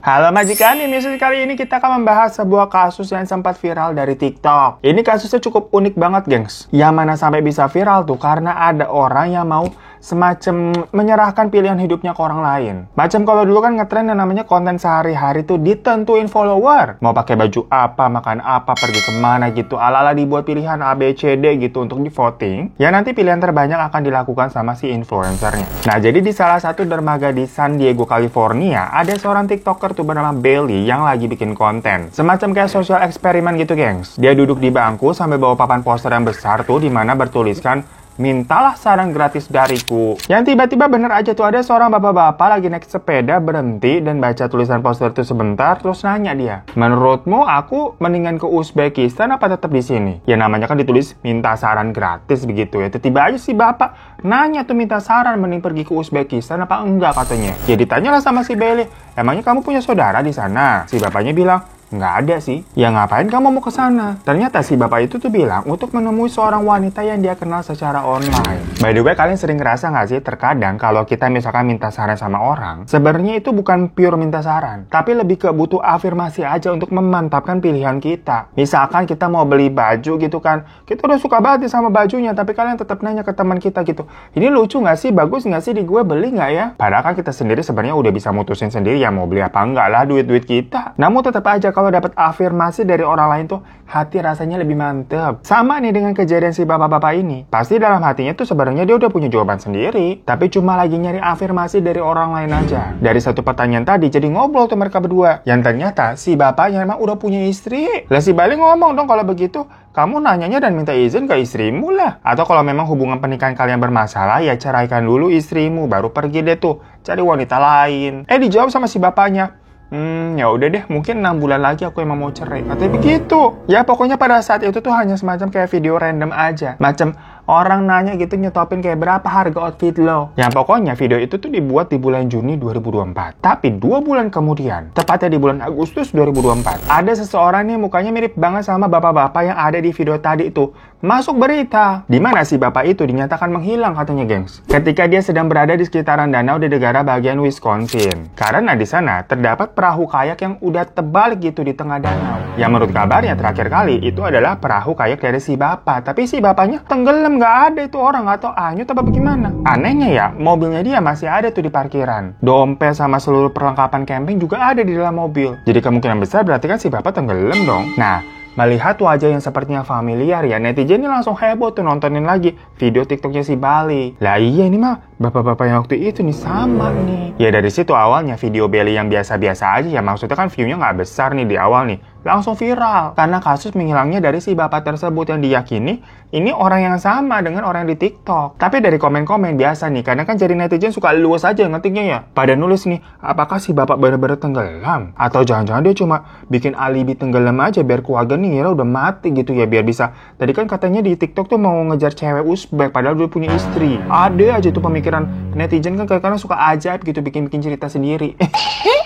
Halo majikan, di episode kali ini kita akan membahas sebuah kasus yang sempat viral dari TikTok. Ini kasusnya cukup unik banget, gengs. Yang mana sampai bisa viral tuh karena ada orang yang mau semacam menyerahkan pilihan hidupnya ke orang lain. Macam kalau dulu kan ngetren yang namanya konten sehari-hari tuh ditentuin follower. Mau pakai baju apa, makan apa, pergi kemana gitu. Ala-ala dibuat pilihan A, B, C, D gitu untuk di voting. Ya nanti pilihan terbanyak akan dilakukan sama si influencernya. Nah jadi di salah satu dermaga di San Diego, California, ada seorang TikToker tuh bernama Bailey yang lagi bikin konten. Semacam kayak sosial eksperimen gitu, gengs. Dia duduk di bangku sambil bawa papan poster yang besar tuh di mana bertuliskan mintalah saran gratis dariku. Yang tiba-tiba bener aja tuh ada seorang bapak-bapak lagi naik sepeda berhenti dan baca tulisan poster itu sebentar terus nanya dia, menurutmu aku mendingan ke Uzbekistan apa tetap di sini? Ya namanya kan ditulis minta saran gratis begitu ya. Tiba-tiba aja si bapak nanya tuh minta saran mending pergi ke Uzbekistan apa enggak katanya. Ya ditanyalah sama si Bailey, emangnya kamu punya saudara di sana? Si bapaknya bilang, nggak ada sih. Ya ngapain kamu mau ke sana? Ternyata si bapak itu tuh bilang untuk menemui seorang wanita yang dia kenal secara online. By the way, kalian sering ngerasa nggak sih terkadang kalau kita misalkan minta saran sama orang, sebenarnya itu bukan pure minta saran, tapi lebih ke butuh afirmasi aja untuk memantapkan pilihan kita. Misalkan kita mau beli baju gitu kan, kita udah suka banget sama bajunya, tapi kalian tetap nanya ke teman kita gitu, ini lucu nggak sih, bagus nggak sih di gue, beli nggak ya? Padahal kan kita sendiri sebenarnya udah bisa mutusin sendiri ya mau beli apa enggak lah, duit-duit kita. Namun tetap aja kalau dapat afirmasi dari orang lain tuh hati rasanya lebih mantep. Sama nih dengan kejadian si bapak-bapak ini. Pasti dalam hatinya tuh sebenarnya dia udah punya jawaban sendiri, tapi cuma lagi nyari afirmasi dari orang lain aja. Dari satu pertanyaan tadi jadi ngobrol tuh mereka berdua. Yang ternyata si bapaknya emang udah punya istri. Lah si Bali ngomong dong kalau begitu, kamu nanyanya dan minta izin ke istrimu lah. Atau kalau memang hubungan pernikahan kalian bermasalah, ya ceraikan dulu istrimu, baru pergi deh tuh cari wanita lain. Dijawab sama si bapaknya, ya udah deh, mungkin 6 bulan lagi aku emang mau cerai. Katanya begitu. Ya pokoknya pada saat itu tuh hanya semacam kayak video random aja. Macam orang nanya gitu nyetopin kayak berapa harga outfit lo. Yang pokoknya video itu tuh dibuat di bulan Juni 2024. Tapi 2 bulan kemudian, tepatnya di bulan Agustus 2024, ada seseorang nih mukanya mirip banget sama bapak-bapak yang ada di video tadi itu masuk berita. Di mana si bapak itu dinyatakan menghilang katanya, gengs. Ketika dia sedang berada di sekitaran danau di negara bagian Wisconsin. Karena di sana terdapat perahu kayak yang udah terbalik gitu di tengah danau. Yang menurut kabarnya terakhir kali itu adalah perahu kayak dari si bapak. Tapi si bapaknya tenggelam, nggak ada itu orang atau anyut apa bagaimana. Anehnya ya, mobilnya dia masih ada tuh di parkiran. Dompet sama seluruh perlengkapan camping juga ada di dalam mobil. Jadi kemungkinan besar berarti kan si bapak tenggelam dong. Nah, melihat wajah yang sepertinya familiar ya, netizen ini langsung heboh tuh nontonin lagi video TikToknya si Bali. Lah iya ini mah bapak-bapak yang waktu itu nih sama nih. Ya dari situ awalnya video Bali yang biasa-biasa aja ya, maksudnya kan view-nya nggak besar nih di awal nih, langsung viral karena kasus menghilangnya dari si bapak tersebut yang diyakini ini orang yang sama dengan orang di TikTok. Tapi dari komen-komen biasa nih, karena kan jadi netizen suka luas aja ngetiknya ya. Pada nulis nih, apakah si bapak benar-benar tenggelam? Atau jangan-jangan dia cuma bikin alibi tenggelam aja biar keluarga nih ngira udah mati gitu ya, biar bisa. Tadi kan katanya di TikTok tuh mau ngejar cewek Uzbek padahal dia punya istri. Ada aja tuh pemikiran netizen kan kadang-kadang suka ajaib gitu bikin-bikin cerita sendiri.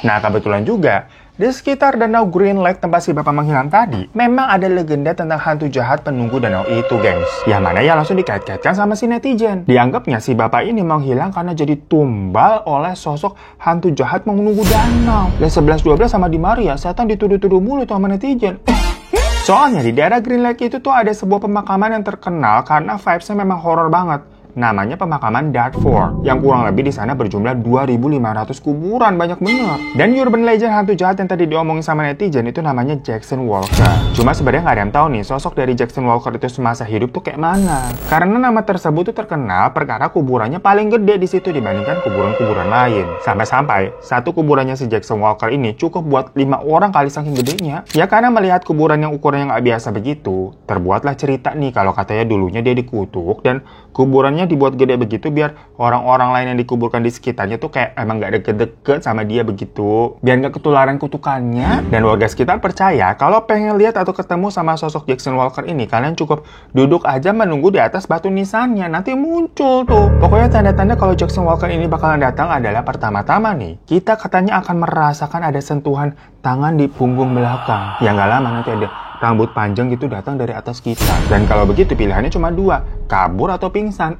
Nah kebetulan juga di sekitar danau Green Lake tempat si bapak menghilang tadi, memang ada legenda tentang hantu jahat penunggu danau itu, gengs. Yang mana ya langsung dikait-kaitkan sama si netizen. Dianggapnya si bapak ini menghilang karena jadi tumbal oleh sosok hantu jahat menunggu danau. Dan 11-12 sama di Maria, setan dituduh-tuduh mulu tuh sama netizen. Soalnya di daerah Green Lake itu tuh ada sebuah pemakaman yang terkenal karena vibes-nya memang horor banget. Namanya pemakaman Dartford, yang kurang lebih di sana berjumlah 2.500 kuburan, banyak bener. Dan urban legend hantu jahat yang tadi diomongin sama netizen itu namanya Jackson Walker. Cuma sebenarnya nggak ada yang tahu nih sosok dari Jackson Walker itu semasa hidup tuh kayak mana. Karena nama tersebut tuh terkenal perkara kuburannya paling gede di situ dibandingkan kuburan-kuburan lain. Sampai-sampai satu kuburannya si Jackson Walker ini cukup buat 5 orang kali saking gedenya. Ya karena melihat kuburan yang ukurannya nggak biasa begitu, terbuatlah cerita nih kalau katanya dulunya dia dikutuk dan kuburannya kuburannya dibuat gede begitu biar orang-orang lain yang dikuburkan di sekitarnya tuh kayak emang gak deket-deket sama dia begitu. Biar gak ketularan kutukannya. Dan warga sekitar percaya kalau pengen lihat atau ketemu sama sosok Jackson Walker ini, kalian cukup duduk aja menunggu di atas batu nisannya. Nanti muncul tuh. Pokoknya tanda-tanda kalau Jackson Walker ini bakalan datang adalah pertama-tama nih, kita katanya akan merasakan ada sentuhan tangan di punggung belakang. Ya nggak lama nanti ada rambut panjang gitu datang dari atas kita. Dan kalau begitu pilihannya cuma dua, kabur atau pingsan.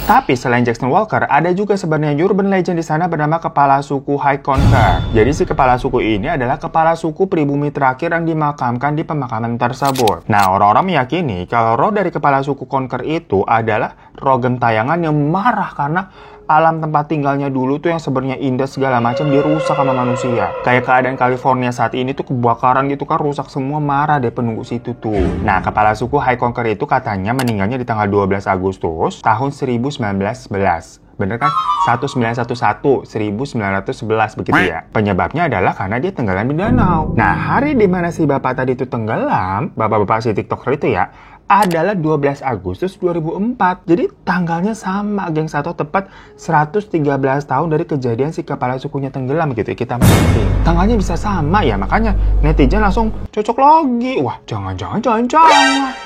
Tapi selain Jackson Walker, ada juga sebenarnya urban legend di sana bernama kepala suku High Conker. Jadi si kepala suku ini adalah kepala suku pribumi terakhir yang dimakamkan di pemakaman tersebut. Nah, orang-orang meyakini kalau roh dari kepala suku Conker itu adalah roh gentayangan yang marah karena alam tempat tinggalnya dulu tuh yang sebenarnya indah segala macam dirusak sama manusia. Kayak keadaan California saat ini tuh kebakaran gitu kan, rusak semua, marah deh penunggu situ tuh. Nah, kepala suku High Conker itu katanya meninggalnya di tanggal 12 Agustus tahun 1911. Bener kan? 1911, 1911 begitu ya. Penyebabnya adalah karena dia tenggelam di danau. Nah, hari di mana si bapak tadi itu tenggelam, bapak-bapak si TikToker itu ya, adalah 12 Agustus 2004. Jadi tanggalnya sama, geng, satu tepat 113 tahun dari kejadian si kepala sukunya tenggelam gitu ya, kita mengerti. Tanggalnya bisa sama ya, makanya netizen langsung cocok lagi. Wah, jangan.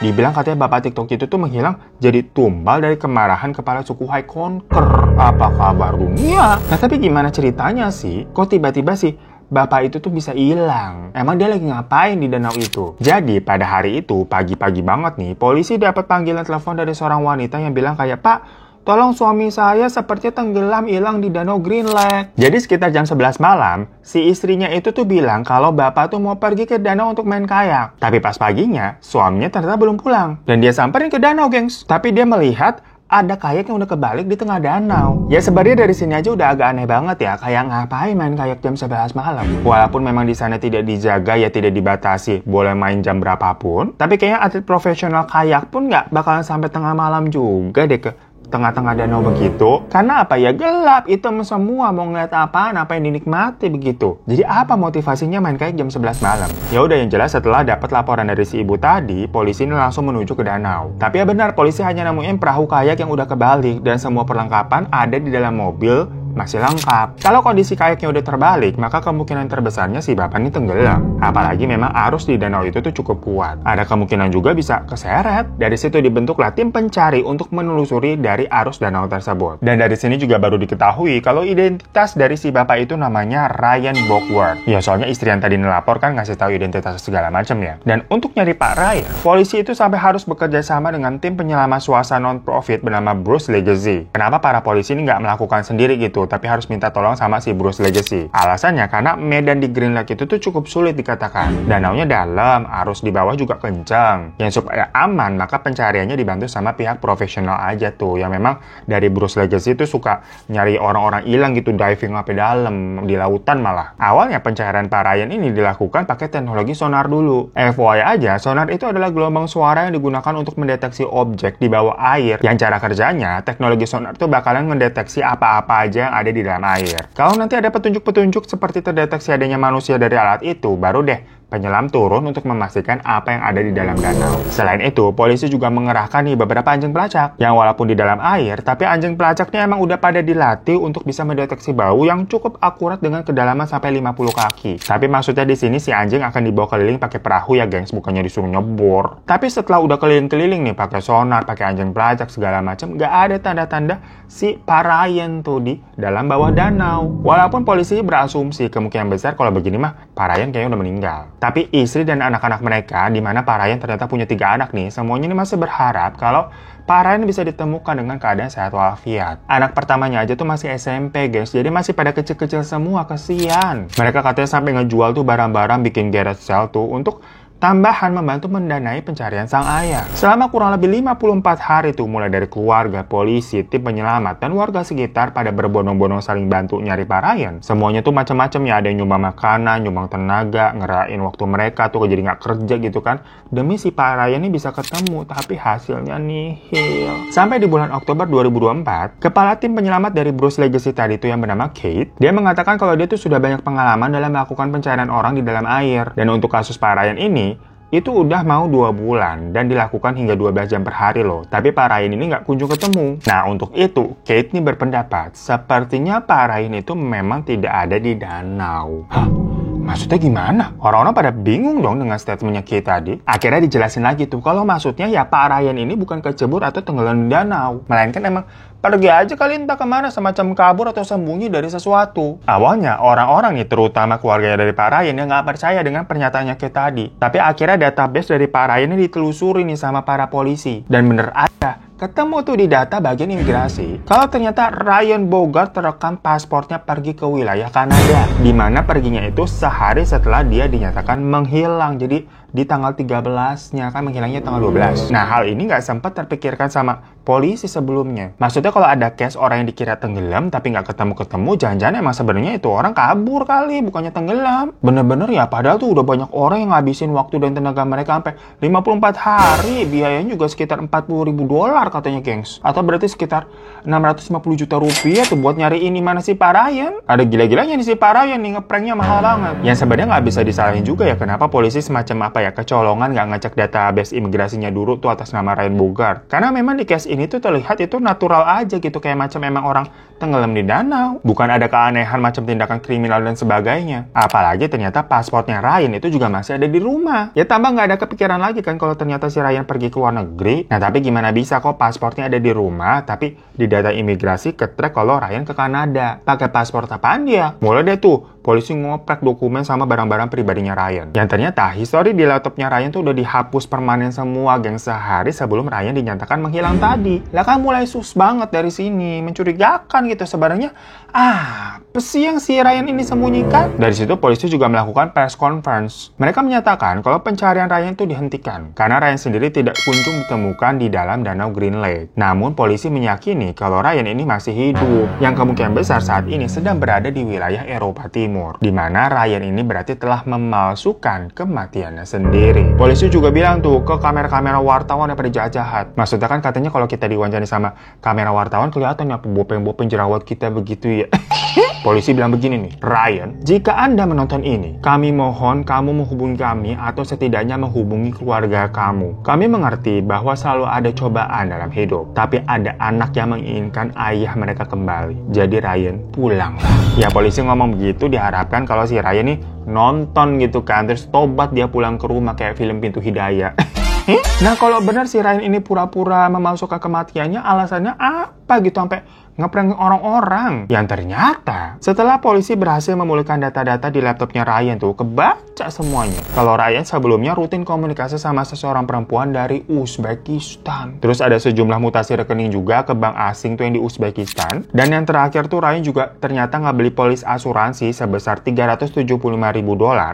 Dibilang katanya bapak TikTok itu tuh menghilang jadi tumbal dari kemarahan kepala suku High Conker. Apa kabar dunia? Nah, tapi gimana ceritanya sih? Kok tiba-tiba sih bapak itu tuh bisa hilang? Emang dia lagi ngapain di danau itu? Jadi pada hari itu pagi-pagi banget nih, polisi dapat panggilan telepon dari seorang wanita yang bilang kayak, "Pak, tolong suami saya sepertinya tenggelam hilang di danau Green Lake." Jadi sekitar jam 11 malam, si istrinya itu tuh bilang kalau bapak tuh mau pergi ke danau untuk main kayak. Tapi pas paginya, suaminya ternyata belum pulang. Dan dia samperin ke danau, gengs. Tapi dia melihat ada kayak yang udah kebalik di tengah danau. Ya sebenarnya dari sini aja udah agak aneh banget ya, kayak ngapain main kayak jam 11 malam. Walaupun memang di sana tidak dijaga ya, tidak dibatasi, boleh main jam berapapun. Tapi kayaknya atlet profesional kayak pun nggak bakalan sampai tengah malam juga deh ke tengah-tengah danau begitu. Karena apa ya, gelap, hitam semua, mau ngeliat apaan, apa yang dinikmati begitu. Jadi apa motivasinya main kayak jam 11 malam? Ya udah, yang jelas setelah dapat laporan dari si ibu tadi, polisi ini langsung menuju ke danau. Tapi ya benar, polisi hanya nemuin perahu kayak yang udah kebalik dan semua perlengkapan ada di dalam mobil masih lengkap. Kalau kondisi kayaknya udah terbalik, maka kemungkinan terbesarnya si bapak ini tenggelam. Apalagi memang arus di danau itu tuh cukup kuat. Ada kemungkinan juga bisa keseret. Dari situ dibentuklah tim pencari untuk menelusuri dari arus danau tersebut. Dan dari sini juga baru diketahui kalau identitas dari si bapak itu namanya Ryan Bockworth. Ya soalnya istri yang tadi nelapor kan ngasih tahu identitas segala macam ya. Dan untuk nyari Pak Ryan, polisi itu sampai harus bekerja sama dengan tim penyelamat swasta non-profit bernama Bruce Legacy. Kenapa para polisi ini nggak melakukan sendiri gitu, tapi harus minta tolong sama si Bruce Legacy? Alasannya karena medan di Green Lake itu tuh cukup sulit dikatakan. Danaunya dalam, arus di bawah juga kencang. Yang supaya aman, maka pencariannya dibantu sama pihak profesional aja tuh, yang memang dari Bruce Legacy itu suka nyari orang-orang hilang gitu, diving sampai dalam, di lautan malah. Awalnya pencarian Pak Ryan ini dilakukan pakai teknologi sonar dulu. FYI aja, sonar itu adalah gelombang suara yang digunakan untuk mendeteksi objek di bawah air. Yang cara kerjanya, teknologi sonar itu bakalan mendeteksi apa-apa aja yang ada di dalam air. Kalau nanti ada petunjuk-petunjuk seperti terdeteksi adanya manusia dari alat itu, baru deh penyelam turun untuk memastikan apa yang ada di dalam danau. Selain itu, polisi juga mengerahkan nih beberapa anjing pelacak yang walaupun di dalam air, tapi anjing pelacaknya emang udah pada dilatih untuk bisa mendeteksi bau yang cukup akurat dengan kedalaman sampai 50 kaki. Tapi maksudnya di sini si anjing akan dibawa keliling pakai perahu ya, gengs, bukannya disuruh nyebor. Tapi setelah udah keliling-keliling nih pakai sonar, pakai anjing pelacak segala macam, nggak ada tanda-tanda si Pak Ryan tuh di dalam bawah danau. Walaupun polisi berasumsi kemungkinan besar kalau begini mah Pak Ryan kayaknya udah meninggal. Tapi istri dan anak-anak mereka, di mana Pak Ryan ternyata punya 3 anak nih, semuanya ini masih berharap kalau Pak Ryan bisa ditemukan dengan keadaan sehat walafiat. Anak pertamanya aja tuh masih SMP, guys, jadi masih pada kecil-kecil semua, kesian. Mereka katanya sampai ngejual tuh barang-barang, bikin garage sale tuh untuk tambahan membantu mendanai pencarian sang ayah. Selama kurang lebih 54 hari tuh, mulai dari keluarga, polisi, tim penyelamat, dan warga sekitar pada berbondong-bondong saling bantu nyari Pak Ryan. Semuanya tuh macam-macam ya, ada yang nyumbang makanan, nyumbang tenaga, ngerayain waktu mereka tuh jadi nggak kerja gitu kan, demi si Pak Ryan ini bisa ketemu, tapi hasilnya nihil. Sampai di bulan Oktober 2024, kepala tim penyelamat dari Bruce Legacy tadi tuh yang bernama Kate, dia mengatakan kalau dia tuh sudah banyak pengalaman dalam melakukan pencarian orang di dalam air. Dan untuk kasus Pak Ryan ini, itu udah mau 2 bulan dan dilakukan hingga 12 jam per hari loh. Tapi Pak Ryan ini nggak kunjung ketemu. Nah, untuk itu, Kate nih berpendapat, sepertinya Pak Ryan itu memang tidak ada di danau. Hah? Maksudnya gimana? Orang-orang pada bingung dong dengan statementnya Kate tadi. Akhirnya dijelasin lagi tuh, kalau maksudnya ya Pak Ryan ini bukan kecebur atau tenggelam di danau. Melainkan emang pergi aja kali entah kemana, semacam kabur atau sembunyi dari sesuatu. Awalnya orang-orang nih, terutama keluarganya dari Pak Ryan, yang nggak percaya dengan pernyataannya Kate tadi. Tapi akhirnya database dari Pak Ryan ini ditelusuri nih sama para polisi. Dan bener ada. Ketemu tuh di data bagian imigrasi, kalau ternyata Ryan Bogart terekam pasportnya pergi ke wilayah Kanada, di mana perginya itu sehari setelah dia dinyatakan menghilang. Jadi di tanggal 13-nya, kan menghilangnya tanggal 12. Nah, hal ini nggak sempat terpikirkan sama polisi sebelumnya. Maksudnya kalau ada case orang yang dikira tenggelam tapi nggak ketemu-ketemu, jangan-jangan emang sebenarnya itu orang kabur kali, bukannya tenggelam. Bener-bener ya, padahal tuh udah banyak orang yang ngabisin waktu dan tenaga mereka sampai 54 hari, biayanya juga sekitar $40.000 katanya, gengs. Atau berarti sekitar 650 juta rupiah tuh buat nyari ini mana si Pak Ryan. Ada gila-gilanya nih si Pak Ryan nih, ngepranknya mahal banget. Yang sebenarnya nggak bisa disalahin juga ya, kenapa polisi semacam apa ya, kecolongan nggak ngecek database imigrasinya dulu tuh atas nama Ryan Bogart. Karena memang di case ini tuh terlihat itu natural aja gitu, kayak macam emang orang tenggelam di danau. Bukan ada keanehan macam tindakan kriminal dan sebagainya. Apalagi ternyata pasportnya Ryan itu juga masih ada di rumah. Ya tambah nggak ada kepikiran lagi kan kalau ternyata si Ryan pergi ke luar negeri. Nah tapi gimana bisa kok pasportnya ada di rumah, tapi di data imigrasi ketrack kalau Ryan ke Kanada. Pakai paspor apaan dia? Mulai deh tuh polisi ngoprek dokumen sama barang-barang pribadinya Ryan. Yang ternyata histori di laptopnya Ryan tuh udah dihapus permanen semua, geng, sehari sebelum Ryan dinyatakan menghilang tadi. Lah kan mulai sus banget dari sini, mencurigakan gitu sebenarnya. Apa sih yang si Ryan ini sembunyikan? Dari situ polisi juga melakukan press conference. Mereka menyatakan kalau pencarian Ryan itu dihentikan karena Ryan sendiri tidak kunjung ditemukan di dalam danau Green Lake. Namun polisi meyakini kalau Ryan ini masih hidup, yang kemungkinan besar saat ini sedang berada di wilayah Eropa Timur, di mana Ryan ini berarti telah memalsukan kematiannya sendiri. Polisi juga bilang tuh ke kamera-kamera wartawan yang pada jahat-jahat. Maksudnya kan katanya kalau kita diwawancara sama kamera wartawan kelihatan ya bopeng-bopeng jerawat kita begitu ya. Polisi bilang begini nih, Ryan, jika Anda menonton ini, kami mohon kamu menghubungi kami atau setidaknya menghubungi keluarga kamu. Kami mengerti bahwa selalu ada cobaan dalam hidup, tapi ada anak yang menginginkan ayah mereka kembali. Jadi Ryan, pulanglah. Ya polisi ngomong begitu diharapkan kalau si Ryan nih nonton gitu kan, terus tobat dia pulang ke rumah kayak film Pintu Hidayah. Nah kalau benar si Ryan ini pura-pura memalsukan kematiannya, alasannya apa gitu sampai ngeprank orang-orang? Yang ternyata setelah polisi berhasil memulihkan data-data di laptopnya Ryan tuh kebaca semuanya kalau Ryan sebelumnya rutin komunikasi sama seseorang perempuan dari Uzbekistan. Terus ada sejumlah mutasi rekening juga ke bank asing tuh yang di Uzbekistan. Dan yang terakhir tuh Ryan juga ternyata nggak beli polis asuransi sebesar $375.000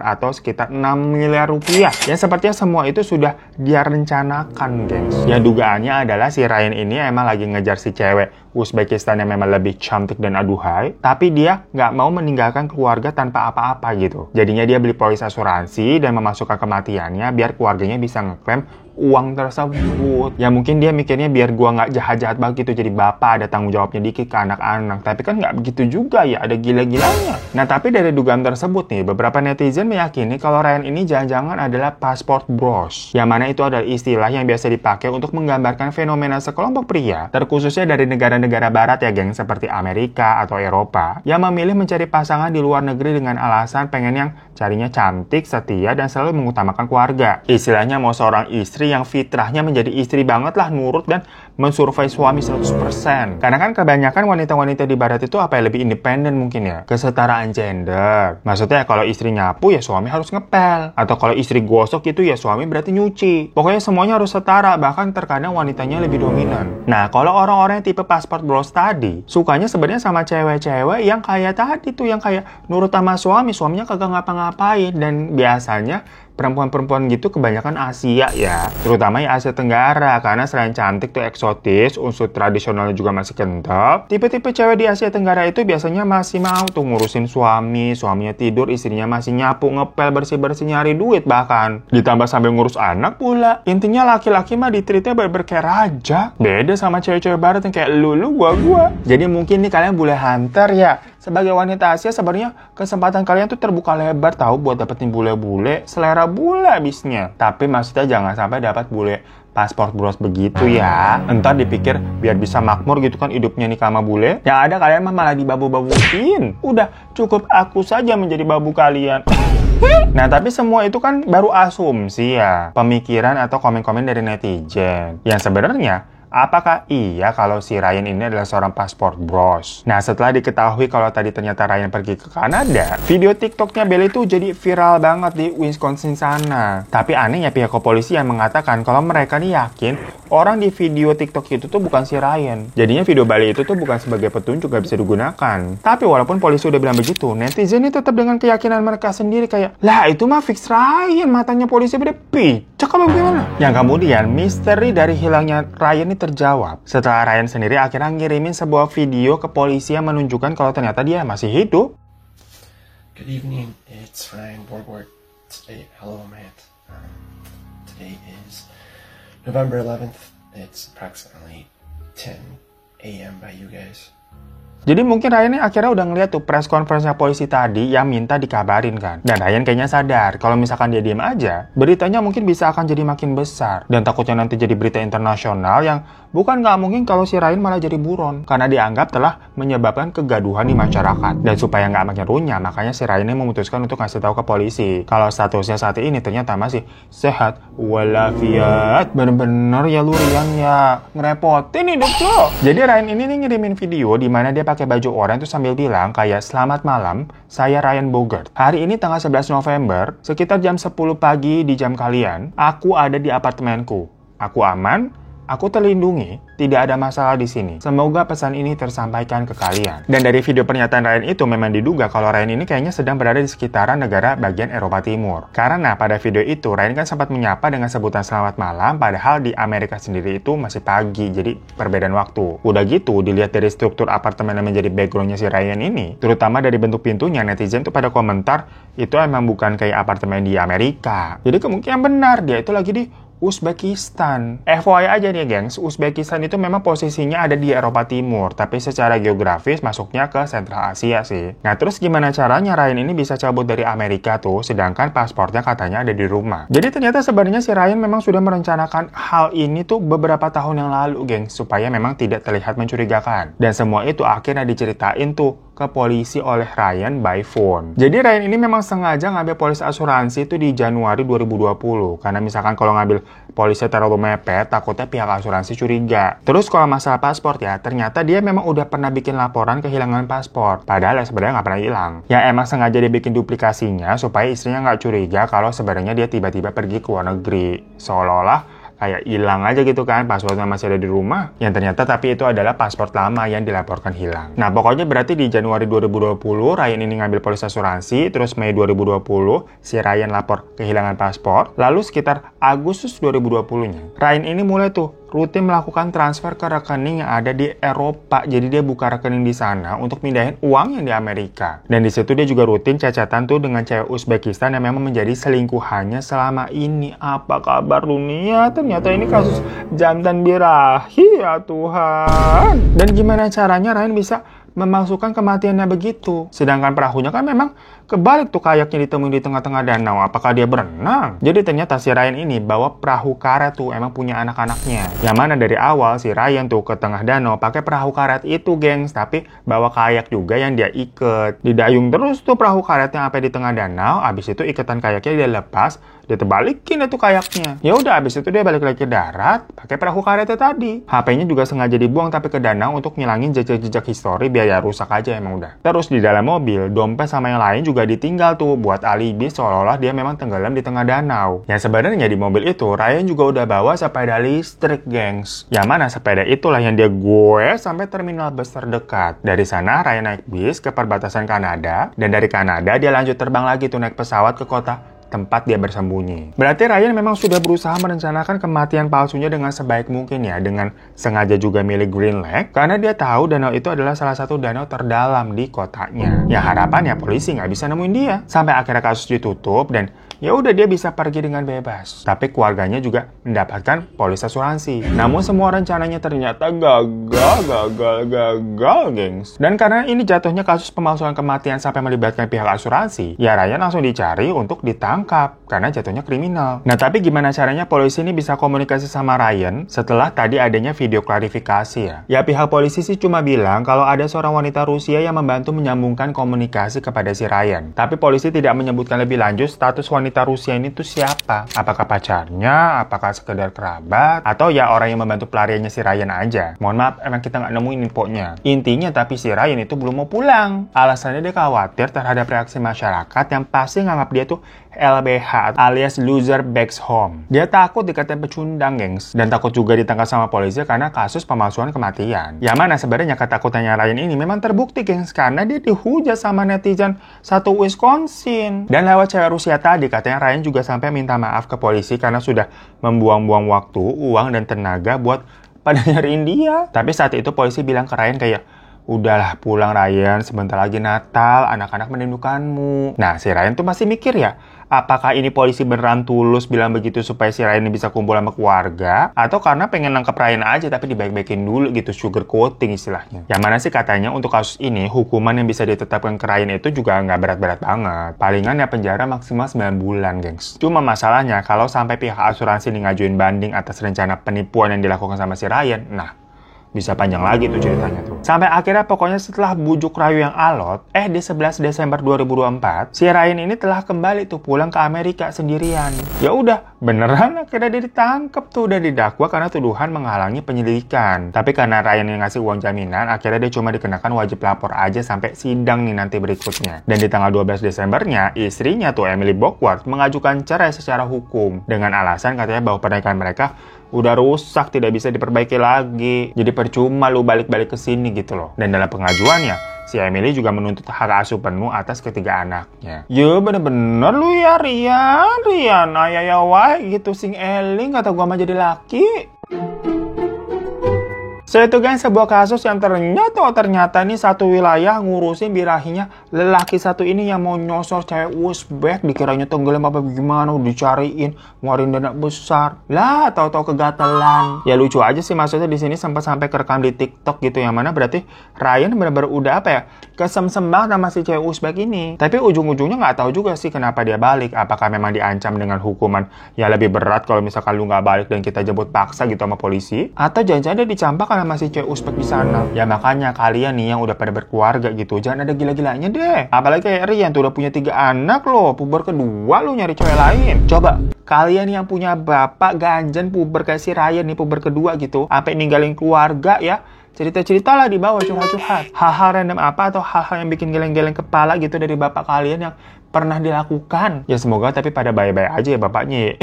atau sekitar 6 miliar rupiah. Yang sepertinya semua itu sudah dia rencanakan, gengs. Ya dugaannya adalah si Ryan ini emang lagi ngejar si cewek Uzbekistan yang memang lebih cantik dan aduhai, tapi dia nggak mau meninggalkan keluarga tanpa apa-apa gitu. Jadinya dia beli polis asuransi dan memasukkan kematiannya biar keluarganya bisa ngeklaim uang tersebut. Ya mungkin dia mikirnya biar gua nggak jahat-jahat banget gitu, jadi bapak ada tanggung jawabnya dikit ke anak-anak. Tapi kan nggak begitu juga ya, ada gila-gilanya. Nah tapi dari dugaan tersebut nih, beberapa netizen meyakini kalau Ryan ini jangan-jangan adalah passport bros, yang mana itu adalah istilah yang biasa dipakai untuk menggambarkan fenomena sekelompok pria, terkhususnya dari negara-negara barat ya geng, seperti Amerika atau Eropa, yang memilih mencari pasangan di luar negeri dengan alasan pengen yang carinya cantik, setia, dan selalu mengutamakan keluarga. Istilahnya mau seorang istri yang fitrahnya menjadi istri banget lah, nurut dan mensurvei suami 100%. Karena kan kebanyakan wanita-wanita di barat itu apa ya, lebih independen mungkin ya. Kesetaraan gender. Maksudnya kalau istri nyapu ya suami harus ngepel. Atau kalau istri gosok itu ya suami berarti nyuci. Pokoknya semuanya harus setara, bahkan terkadang wanitanya lebih dominan. Nah kalau orang-orang yang tipe passport bros tadi, sukanya sebenarnya sama cewek-cewek yang kayak tadi tuh, yang kayak nurut sama suami, suaminya kagak ngapa-ngapain. Dan biasanya perempuan-perempuan gitu kebanyakan Asia ya, terutama ya Asia Tenggara, karena selain cantik tuh eksotis, unsur tradisionalnya juga masih kental. Tipe-tipe cewek di Asia Tenggara itu biasanya masih mau tuh ngurusin suami, suaminya tidur, istrinya masih nyapu, ngepel, bersih-bersih, nyari duit bahkan. Ditambah sambil ngurus anak pula. Intinya laki-laki mah ditreatnya bener-bener kayak raja. Beda sama cewek-cewek barat yang kayak lu, gua. Jadi mungkin nih kalian boleh hunter ya, sebagai wanita Asia sebenarnya kesempatan kalian tuh terbuka lebar tahu buat dapetin bule-bule, selera bule abisnya. Tapi maksudnya jangan sampai dapat bule paspor bros begitu ya. Entar dipikir biar bisa makmur gitu kan hidupnya nih sama bule. Yang ada kalian mah malah dibabu-babuin. Udah cukup aku saja menjadi babu kalian. Nah, tapi semua itu kan baru asumsi ya. Pemikiran atau komen-komen dari netizen. Yang sebenarnya apakah iya kalau si Ryan ini adalah seorang paspor bros? Nah, setelah diketahui kalau tadi ternyata Ryan pergi ke Kanada, video TikToknya Belle itu jadi viral banget di Wisconsin sana. Tapi anehnya pihak kepolisian mengatakan kalau mereka nih yakin orang di video TikTok itu tuh bukan si Ryan. Jadinya video Belle itu tuh bukan sebagai petunjuk gak bisa digunakan. Tapi walaupun polisi udah bilang begitu, netizen ini tetap dengan keyakinan mereka sendiri kayak, lah itu mah fix Ryan, matanya polisi beda picek apa bagaimana? Yang kemudian misteri dari hilangnya Ryan ini terjawab setelah Ryan sendiri akhirnya ngirimin sebuah video ke polisi yang menunjukkan kalau ternyata dia masih hidup. Good evening, it's Ryan Borgward. Today, hello Matt. Today is November 11th. It's approximately 10 a.m. by you guys. Jadi mungkin Ryan ini akhirnya udah ngeliat tuh press conference-nya polisi tadi yang minta dikabarin kan. Dan Ryan kayaknya sadar kalau misalkan dia diem aja, beritanya mungkin bisa akan jadi makin besar. Dan takutnya nanti jadi berita internasional yang bukan nggak mungkin kalau si Ryan malah jadi buron. Karena dianggap telah menyebabkan kegaduhan di masyarakat. Dan supaya nggak makin runyam, makanya si Ryan ini memutuskan untuk ngasih tahu ke polisi kalau statusnya saat ini ternyata masih sehat walafiat. Bener-bener ya lu Rian ya, ngerepotin hidup lo. Jadi Ryan ini nih ngirimin video di mana dia pakai baju oranye tuh sambil bilang kayak selamat malam, saya Ryan Bogart. Hari ini tanggal 11 November, sekitar jam 10 pagi di jam kalian, aku ada di apartemenku. Aku aman, aku terlindungi, tidak ada masalah di sini. Semoga pesan ini tersampaikan ke kalian. Dan dari video pernyataan Ryan itu memang diduga kalau Ryan ini kayaknya sedang berada di sekitaran negara bagian Eropa Timur. Karena pada video itu Ryan kan sempat menyapa dengan sebutan selamat malam, padahal di Amerika sendiri itu masih pagi, jadi perbedaan waktu. Udah gitu, dilihat dari struktur apartemen yang menjadi backgroundnya si Ryan ini, terutama dari bentuk pintunya, netizen tuh pada komentar itu emang bukan kayak apartemen di Amerika. Jadi kemungkinan benar dia itu lagi di Uzbekistan. FYI aja nih gengs, Uzbekistan itu memang posisinya ada di Eropa Timur, tapi secara geografis masuknya ke Sentral Asia sih. Nah terus gimana caranya Ryan ini bisa cabut dari Amerika tuh, sedangkan paspornya katanya ada di rumah. Jadi ternyata sebenarnya si Ryan memang sudah merencanakan hal ini tuh beberapa tahun yang lalu gengs, supaya memang tidak terlihat mencurigakan. Dan semua itu akhirnya diceritain tuh ke polisi oleh Ryan by phone. Jadi Ryan ini memang sengaja ngambil polis asuransi itu di Januari 2020. Karena misalkan kalau ngambil polisnya terlalu mepet, takutnya pihak asuransi curiga. Terus kalau masalah paspor ya, ternyata dia memang udah pernah bikin laporan kehilangan paspor. Padahal ya sebenarnya nggak pernah hilang. Ya emang sengaja dia bikin duplikasinya supaya istrinya nggak curiga kalau sebenarnya dia tiba-tiba pergi ke luar negeri. Seolah-olah kayak hilang aja gitu kan, paspornya masih ada di rumah. Yang ternyata tapi itu adalah paspor lama yang dilaporkan hilang. Nah pokoknya berarti di Januari 2020 Ryan ini ngambil polis asuransi, terus Mei 2020 si Ryan lapor kehilangan paspor. Lalu sekitar Agustus 2020-nya Ryan ini mulai tuh rutin melakukan transfer ke rekening yang ada di Eropa. Jadi dia buka rekening di sana untuk pindahin uang yang di Amerika. Dan di situ dia juga rutin cacatan tuh dengan cewek Uzbekistan yang memang menjadi selingkuhannya selama ini. Apa kabar dunia? Ternyata ini kasus jantan birahi ya Tuhan. Dan gimana caranya Ryan bisa memasukkan kematiannya begitu? Sedangkan perahunya kan memang kebalik tuh kayaknya ditemuin di tengah-tengah danau. Apakah dia berenang? Jadi ternyata si Ryan ini bawa perahu karet tuh, emang punya anak-anaknya. Yang mana dari awal si Ryan tuh ke tengah danau pakai perahu karet itu gengs, tapi bawa kayak juga yang dia iket. Didayung terus tuh perahu karetnya sampai di tengah danau. Abis itu iketan kayaknya dia lepas, dia terbalikin tuh kayaknya. Ya udah abis itu dia balik lagi ke darat pakai perahu karetnya tadi. HP-nya juga sengaja dibuang tapi ke danau untuk ngilangin jejak-jejak histori biar ya rusak aja emang udah. Terus di dalam mobil, dompet sama yang lain juga ditinggal tuh buat alibi seolah-olah dia memang tenggelam di tengah danau. Yang sebenarnya di mobil itu Ryan juga udah bawa sepeda listrik gengs. Yang mana sepeda itulah yang dia goes sampai terminal bus terdekat. Dari sana Ryan naik bis ke perbatasan Kanada, dan dari Kanada dia lanjut terbang lagi tuh naik pesawat ke kota tempat dia bersembunyi. Berarti Ryan memang sudah berusaha merencanakan kematian palsunya dengan sebaik mungkin ya, dengan sengaja juga milih Green Lake, karena dia tahu danau itu adalah salah satu danau terdalam di kotanya. Ya harapannya polisi nggak bisa nemuin dia. Sampai akhirnya kasus ditutup dan ya udah dia bisa pergi dengan bebas. Tapi keluarganya juga mendapatkan polis asuransi. Namun semua rencananya ternyata gagal, gengs. Dan karena ini jatuhnya kasus pemalsuan kematian sampai melibatkan pihak asuransi, ya Ryan langsung dicari untuk ditangkap karena jatuhnya kriminal. Nah, tapi gimana caranya polisi ini bisa komunikasi sama Ryan setelah tadi adanya video klarifikasi ya? Ya pihak polisi sih cuma bilang kalau ada seorang wanita Rusia yang membantu menyambungkan komunikasi kepada si Ryan. Tapi polisi tidak menyebutkan lebih lanjut status wanita Rusia ini tuh siapa. Apakah pacarnya, apakah sekedar kerabat, atau ya orang yang membantu pelariannya si Ryan aja. Mohon maaf, emang kita nggak nemuin infonya. Intinya tapi si Ryan itu belum mau pulang. Alasannya dia khawatir terhadap reaksi masyarakat yang pasti nganggap dia tuh LBH alias loser back home. Dia takut dikatain pecundang, gengs. Dan takut juga ditangkap sama polisi karena kasus pemalsuan kematian. Yang mana sebenarnya ketakutannya Ryan ini memang terbukti, gengs, karena dia dihujat sama netizen satu Wisconsin. Dan lewat cewek Rusia tadi, katanya Ryan juga sampai minta maaf ke polisi karena sudah membuang-buang waktu, uang, dan tenaga buat pada nyariin dia. Tapi saat itu polisi bilang ke Ryan kayak, udahlah pulang Ryan, sebentar lagi Natal, anak-anak merindukanmu. Nah, si Ryan tuh masih mikir ya, apakah ini polisi beneran tulus bilang begitu supaya si Ryan ini bisa kumpul sama keluarga? Atau karena pengen nangkep Ryan aja tapi dibaik-baikin dulu gitu, sugar coating istilahnya. Yang mana sih katanya untuk kasus ini, hukuman yang bisa ditetapkan ke Ryan itu juga nggak berat-berat banget. Palingan ya penjara maksimal 9 bulan, gengs. Cuma masalahnya, kalau sampai pihak asuransi ini ngajuin banding atas rencana penipuan yang dilakukan sama si Ryan, nah, bisa panjang lagi tuh ceritanya tuh. Sampai akhirnya pokoknya setelah bujuk rayu yang alot, di 11 Desember 2024, si Ryan ini telah kembali tuh pulang ke Amerika sendirian. Ya udah, beneran akhirnya dia ditangkap tuh, udah didakwa karena tuduhan menghalangi penyelidikan. Tapi karena Ryan yang ngasih uang jaminan, akhirnya dia cuma dikenakan wajib lapor aja sampai sidang nih nanti berikutnya. Dan di tanggal 12 Desembernya, istrinya tuh Emily Bogwart mengajukan cerai secara hukum dengan alasan katanya bahwa pernikahan mereka udah rusak, tidak bisa diperbaiki lagi. Jadi percuma lu balik-balik ke sini gitu loh. Dan dalam pengajuannya, si Emily juga menuntut hak asuh penuh atas ketiga anaknya. Ya bener-bener lu ya Rian, ayah wae gitu sing eling kata gua mah jadi laki. So itu guys, sebuah kasus yang ternyata nih satu wilayah ngurusin birahinya lelaki satu ini yang mau nyosor cewek Uzbek, dikiranya tenggelam apa gimana, dicariin, ngeluarin dana besar. Lah, tahu-tahu kegatelan. Ya lucu aja sih, maksudnya di sini sempat sampai kerekam di TikTok gitu, yang mana berarti Ryan benar-benar udah apa ya, kesemsem banget sama si cewek Uzbek ini. Tapi ujung-ujungnya nggak tahu juga sih kenapa dia balik. Apakah memang diancam dengan hukuman yang lebih berat kalau misalkan lu nggak balik dan kita jemput paksa gitu sama polisi? Atau jangan-jangan dia dicampak masih cewek Uzbek di sana. Ya makanya kalian nih yang udah pada berkeluarga gitu, jangan ada gila-gilanya deh. Apalagi kayak Rian tuh udah punya 3 anak loh, puber kedua lu nyari cewek lain. Coba kalian yang punya bapak ganjen puber kayak si Ryan nih, puber kedua gitu, sampai ninggalin keluarga ya, cerita-cerita lah di bawah, curhat-curhat. Hal-hal random apa atau hal-hal yang bikin geleng-geleng kepala gitu dari bapak kalian yang pernah dilakukan. Ya semoga tapi pada baik-baik aja ya bapaknya.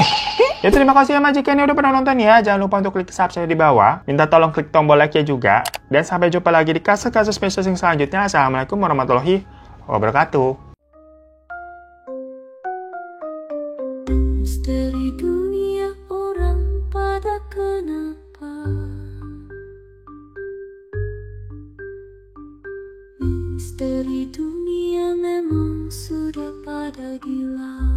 Ya terima kasih ya majikan yang udah pernah nonton ya. Jangan lupa untuk klik subscribe di bawah. Minta tolong klik tombol like-nya juga. Dan sampai jumpa lagi di kasus-kasus spesial yang selanjutnya. Assalamualaikum warahmatullahi wabarakatuh. Misteri dunia orang pada kenapa? Misteri dunia memang sudah pada gila.